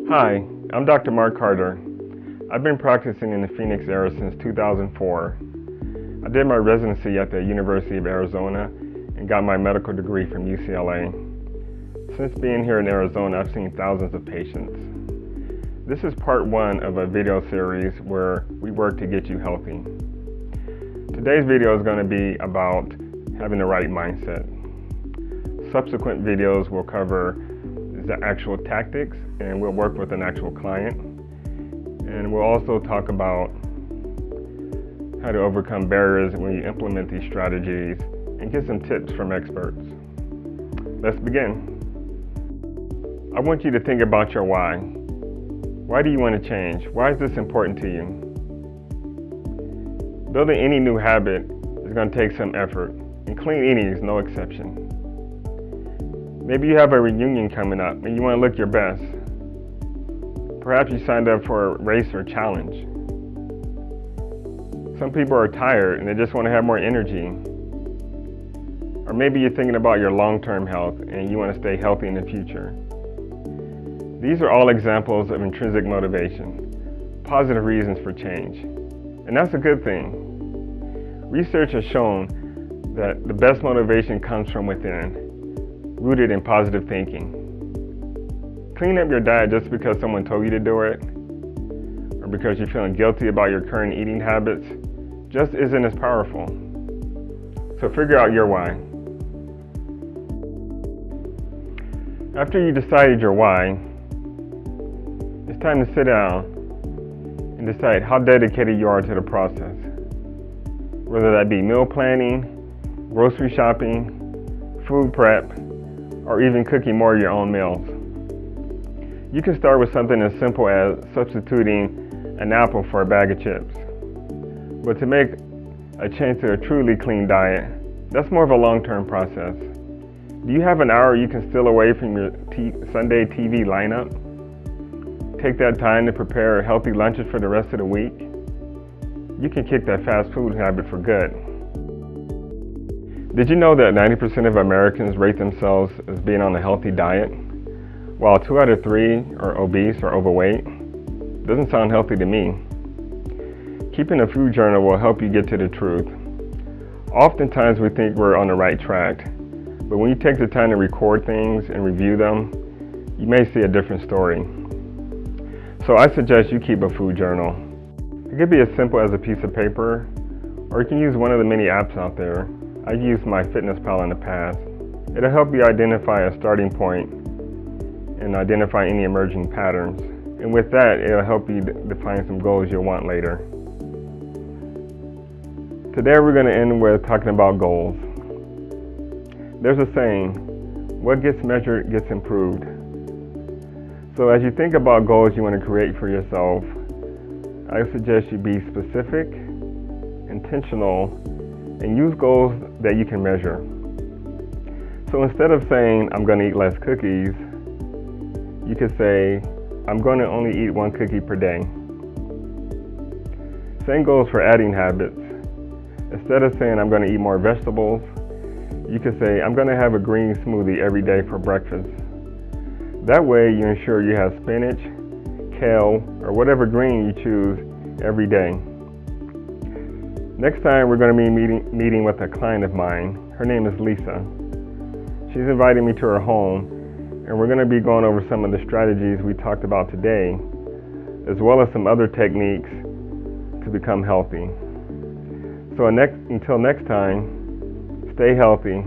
Hi, I'm Dr. Mark Carter. I've been practicing in the Phoenix area since 2004. I did my residency at the University of Arizona and got my medical degree from UCLA. Since being here in Arizona, I've seen thousands of patients. This is part one of a video series where we work to get you healthy. Today's video is going to be about having the right mindset. Subsequent videos will cover the actual tactics, and we'll work with an actual client. And we'll also talk about how to overcome barriers when you implement these strategies and get some tips from experts. Let's begin. I want you to think about your why. Why do you want to change? Why is this important to you? Building any new habit is going to take some effort, and clean eating is no exception. Maybe you have a reunion coming up and you want to look your best. Perhaps you signed up for a race or challenge. Some people are tired and they just want to have more energy. Or maybe you're thinking about your long-term health and you want to stay healthy in the future. These are all examples of intrinsic motivation, positive reasons for change. And that's a good thing. Research has shown that the best motivation comes from within, rooted in positive thinking. Clean up your diet just because someone told you to do it, or because you're feeling guilty about your current eating habits, just isn't as powerful. So figure out your why. After you decided your why, it's time to sit down and decide how dedicated you are to the process. Whether that be meal planning, grocery shopping, food prep, or even cooking more of your own meals. You can start with something as simple as substituting an apple for a bag of chips. But to make a change to a truly clean diet, that's more of a long-term process. Do you have an hour you can steal away from your Sunday TV lineup? Take that time to prepare healthy lunches for the rest of the week? You can kick that fast food habit for good. Did you know that 90% of Americans rate themselves as being on a healthy diet, while 2 out of 3 are obese or overweight? Doesn't sound healthy to me. Keeping a food journal will help you get to the truth. Oftentimes we think we're on the right track, but when you take the time to record things and review them, you may see a different story. So I suggest you keep a food journal. It could be as simple as a piece of paper, or you can use one of the many apps out there. I've used MyFitnessPal in the past. It'll help you identify a starting point and identify any emerging patterns. And with that, it'll help you define some goals you'll want later. Today we're going to end with talking about goals. There's a saying, what gets measured gets improved. So as you think about goals you want to create for yourself, I suggest you be specific, intentional, and use goals that you can measure. So instead of saying, I'm going to eat less cookies, you could say, I'm going to only eat 1 cookie per day. Same goes for adding habits. Instead of saying, I'm going to eat more vegetables, you could say, I'm going to have a green smoothie every day for breakfast. That way you ensure you have spinach, kale, or whatever green you choose every day. Next time we're going to be meeting with a client of mine. Her name is Lisa. She's invited me to her home, and we're going to be going over some of the strategies we talked about today, as well as some other techniques to become healthy. So until next time, stay healthy,